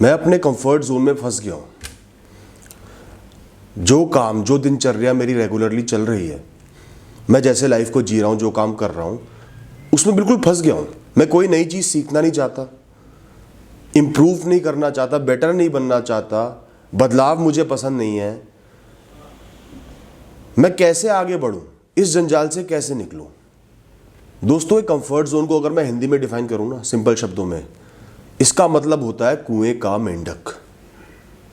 मैं अपने comfort zone में फंस गया हूँ। जो काम, जो दिनचर्या मेरी रेगुलरली चल रही है, मैं जैसे लाइफ को जी रहा हूँ, जो काम कर रहा हूँ, उसमें बिल्कुल फंस गया हूँ। मैं कोई नई चीज़ सीखना नहीं चाहता, इम्प्रूव नहीं करना चाहता, बेटर नहीं बनना चाहता, बदलाव मुझे पसंद नहीं है। मैं कैसे आगे बढ़ूँ, इस जंजाल से कैसे निकलूँ? दोस्तों, एक कंफर्ट जोन को अगर मैं हिंदी में डिफाइन करूँ ना, सिंपल शब्दों में, इसका मतलब होता है कुएं का मेंढक।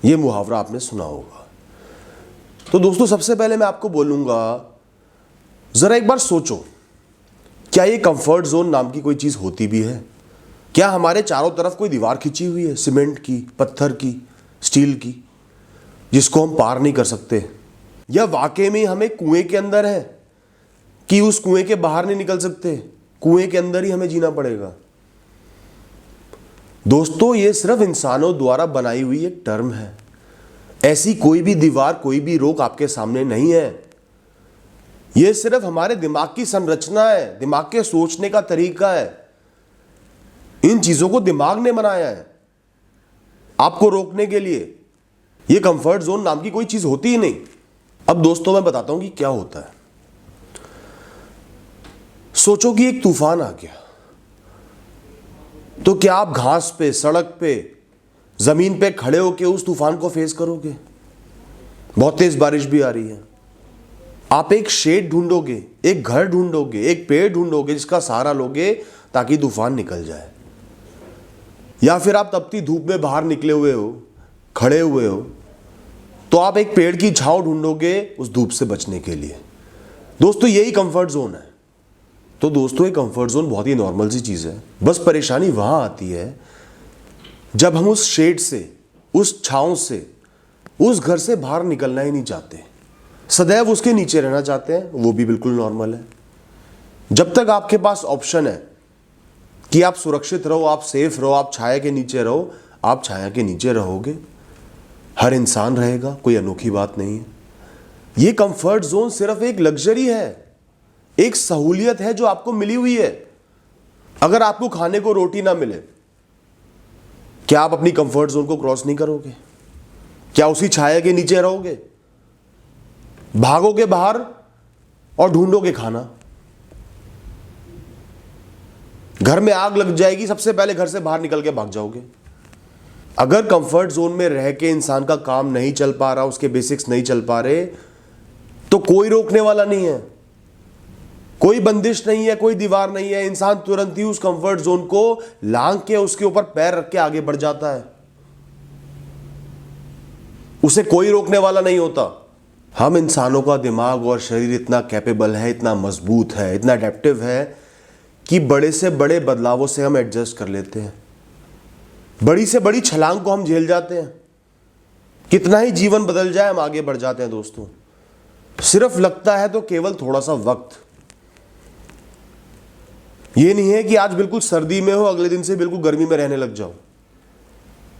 ये मुहावरा आपने सुना होगा। तो दोस्तों, सबसे पहले मैं आपको बोलूँगा, ज़रा एक बार सोचो, क्या ये कंफर्ट जोन नाम की कोई चीज़ होती भी है? क्या हमारे चारों तरफ कोई दीवार खिंची हुई है, सीमेंट की, पत्थर की, स्टील की, जिसको हम पार नहीं कर सकते? या वाकई में हमें कुएं के अंदर है कि उस कुएं के बाहर नहीं निकल सकते, कुएं के अंदर ही हमें जीना पड़ेगा? दोस्तों, ये सिर्फ इंसानों द्वारा बनाई हुई एक टर्म है। ऐसी कोई भी दीवार, कोई भी रोक आपके सामने नहीं है। ये सिर्फ हमारे दिमाग की संरचना है, दिमाग के सोचने का तरीका है। इन चीजों को दिमाग ने बनाया है आपको रोकने के लिए। ये कंफर्ट जोन नाम की कोई चीज होती ही नहीं। अब दोस्तों, मैं बताता हूं कि क्या होता है। सोचो कि एक तूफान आ गया, तो क्या आप घास पे, सड़क पे, जमीन पे खड़े होकर उस तूफान को फेस करोगे? बहुत तेज बारिश भी आ रही है, आप एक शेड ढूंढोगे, एक घर ढूंढोगे, एक पेड़ ढूंढोगे जिसका सहारा लोगे ताकि तूफान निकल जाए। या फिर आप तपती धूप में बाहर निकले हुए हो, खड़े हुए हो, तो आप एक पेड़ की छांव ढूंढोगे उस धूप से बचने के लिए। दोस्तों, यही कंफर्ट जोन है। तो दोस्तों, ये कंफर्ट जोन बहुत ही नॉर्मल सी चीज है। बस परेशानी वहां आती है जब हम उस शेड से, उस छांव से, उस घर से बाहर निकलना ही नहीं चाहते, सदैव उसके नीचे रहना चाहते हैं। वो भी बिल्कुल नॉर्मल है। जब तक आपके पास ऑप्शन है कि आप सुरक्षित रहो, आप सेफ रहो, आप छाया के नीचे रहो, आप छाया के नीचे रहोगे। हर इंसान रहेगा, कोई अनोखी बात नहीं है। ये कंफर्ट जोन सिर्फ एक लग्जरी है, एक सहूलियत है जो आपको मिली हुई है। अगर आपको खाने को रोटी ना मिले, क्या आप अपनी कंफर्ट जोन को क्रॉस नहीं करोगे? क्या उसी छाया के नीचे रहोगे? भागोगे बाहर और ढूंढोगे खाना। घर में आग लग जाएगी, सबसे पहले घर से बाहर निकल के भाग जाओगे। अगर कंफर्ट जोन में रह के इंसान का काम नहीं चल पा रहा, उसके बेसिक्स नहीं चल पा रहे, तो कोई रोकने वाला नहीं है, कोई बंदिश नहीं है, कोई दीवार नहीं है। इंसान तुरंत ही उस कंफर्ट जोन को लांघ के उसके ऊपर पैर रख के आगे बढ़ जाता है। उसे कोई रोकने वाला नहीं होता। हम इंसानों का दिमाग और शरीर इतना कैपेबल है, इतना मजबूत है, इतना एडेप्टिव है कि बड़े से बड़े बदलावों से हम एडजस्ट कर लेते हैं। बड़ी से बड़ी छलांग को हम झेल जाते हैं। कितना ही जीवन बदल जाए, हम आगे बढ़ जाते हैं। दोस्तों, सिर्फ लगता है तो केवल थोड़ा सा वक्त। ये नहीं है कि आज बिल्कुल सर्दी में हो, अगले दिन से बिल्कुल गर्मी में रहने लग जाओ।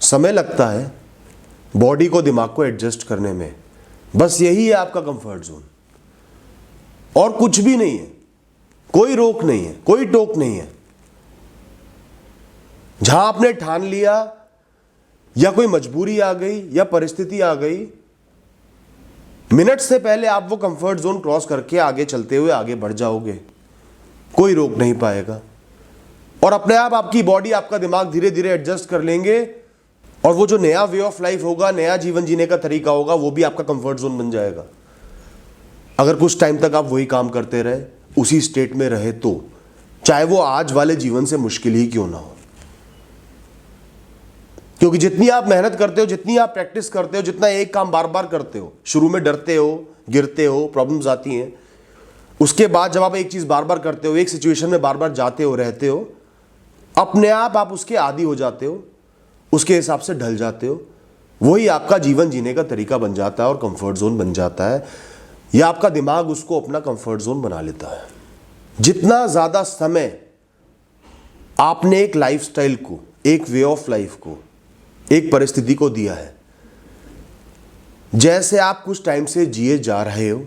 समय लगता है बॉडी को, दिमाग को एडजस्ट करने में। बस यही है आपका कंफर्ट जोन, और कुछ भी नहीं है। कोई रोक नहीं है, कोई टोक नहीं है। जहां आपने ठान लिया, या कोई मजबूरी आ गई, या परिस्थिति आ गई, मिनट से पहले आप वो कंफर्ट जोन क्रॉस करके आगे चलते हुए आगे बढ़ जाओगे। कोई रोक नहीं पाएगा। और अपने आप आपकी बॉडी, आपका दिमाग धीरे धीरे एडजस्ट कर लेंगे, और वो जो नया वे ऑफ लाइफ होगा, नया जीवन जीने का तरीका होगा, वो भी आपका कंफर्ट जोन बन जाएगा। अगर कुछ टाइम तक आप वही काम करते रहे, उसी स्टेट में रहे, तो चाहे वो आज वाले जीवन से मुश्किल ही क्यों ना हो। क्योंकि जितनी आप मेहनत करते हो, जितनी आप प्रैक्टिस करते हो, जितना एक काम बार बार करते हो, शुरू में डरते हो, गिरते हो, प्रॉब्लम्स आती हैं। उसके बाद जब आप एक चीज बार बार करते हो, एक सिचुएशन में बार बार जाते हो, रहते हो, अपने आप उसके आदी हो जाते हो, उसके हिसाब से ढल जाते हो। वही आपका जीवन जीने का तरीका बन जाता है और कंफर्ट जोन बन जाता है, या आपका दिमाग उसको अपना कंफर्ट जोन बना लेता है। जितना ज्यादा समय आपने एक लाइफस्टाइल को, एक वे ऑफ लाइफ को, एक परिस्थिति को दिया है, जैसे आप कुछ टाइम से जिए जा रहे हो,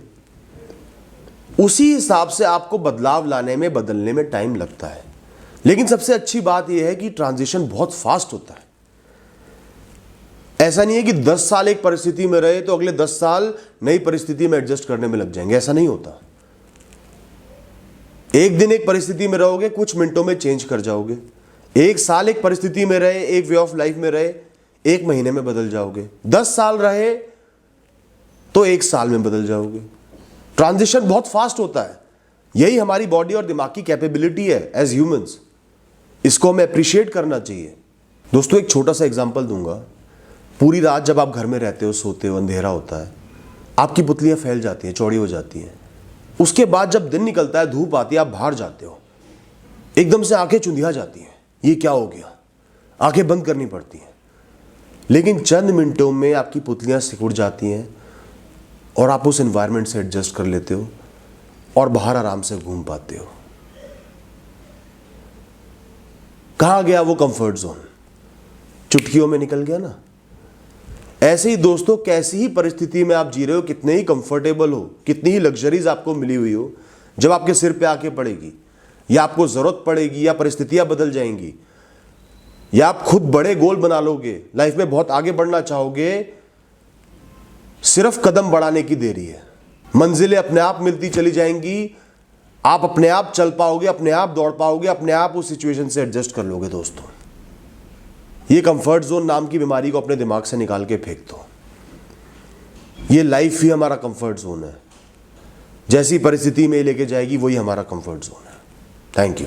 उसी हिसाब से आपको बदलाव लाने में, बदलने में टाइम लगता है। लेकिन सबसे अच्छी बात यह है कि ट्रांजिशन बहुत फास्ट होता है। ऐसा नहीं है कि 10 साल एक परिस्थिति में रहे तो अगले 10 साल नई परिस्थिति में एडजस्ट करने में लग जाएंगे, ऐसा नहीं होता। एक दिन एक परिस्थिति में रहोगे, कुछ मिनटों में चेंज कर जाओगे। एक साल एक परिस्थिति में रहे, एक वे ऑफ लाइफ में रहे, एक महीने में बदल जाओगे। 10 साल रहे तो एक साल में बदल जाओगे। ट्रांजिशन बहुत फास्ट होता है। यही हमारी बॉडी और दिमाग की कैपेबिलिटी है एज ह्यूमंस। इसको हमें अप्रिशिएट करना चाहिए। दोस्तों एक छोटा सा एग्जांपल दूंगा। पूरी रात जब आप घर में रहते हो, सोते हो, अंधेरा होता है, आपकी पुतलियां फैल जाती हैं, चौड़ी हो जाती हैं। उसके बाद जब दिन निकलता है, धूप आती है, आप बाहर जाते हो, एकदम से आंखें चुंधिया जाती हैं, ये क्या हो गया, आंखें बंद करनी पड़ती हैं। लेकिन चंद मिनटों में आपकी पुतलियां सिकुड़ जाती हैं और आप उस एनवायरनमेंट से एडजस्ट कर लेते हो और बाहर आराम से घूम पाते हो। कहां गया वो कंफर्ट जोन? चुटकियों में निकल गया ना। ऐसे ही दोस्तों, कैसी ही परिस्थिति में आप जी रहे हो, कितने ही कंफर्टेबल हो, कितनी ही लग्जरीज आपको मिली हुई हो, जब आपके सिर पे आके पड़ेगी या आपको जरूरत पड़ेगी या परिस्थितियां बदल जाएंगी या आप खुद बड़े गोल बना लोगे, लाइफ में बहुत आगे बढ़ना चाहोगे, सिर्फ कदम बढ़ाने की देरी है। मंजिलें अपने आप मिलती चली जाएंगी, आप अपने आप चल पाओगे, अपने आप दौड़ पाओगे, अपने आप उस सिचुएशन से एडजस्ट कर लोगे। दोस्तों ये कंफर्ट जोन नाम की बीमारी को अपने दिमाग से निकाल के फेंक दो। ये लाइफ ही हमारा कंफर्ट जोन है। जैसी परिस्थिति में लेके जाएगी वही हमारा कंफर्ट जोन है। Thank you.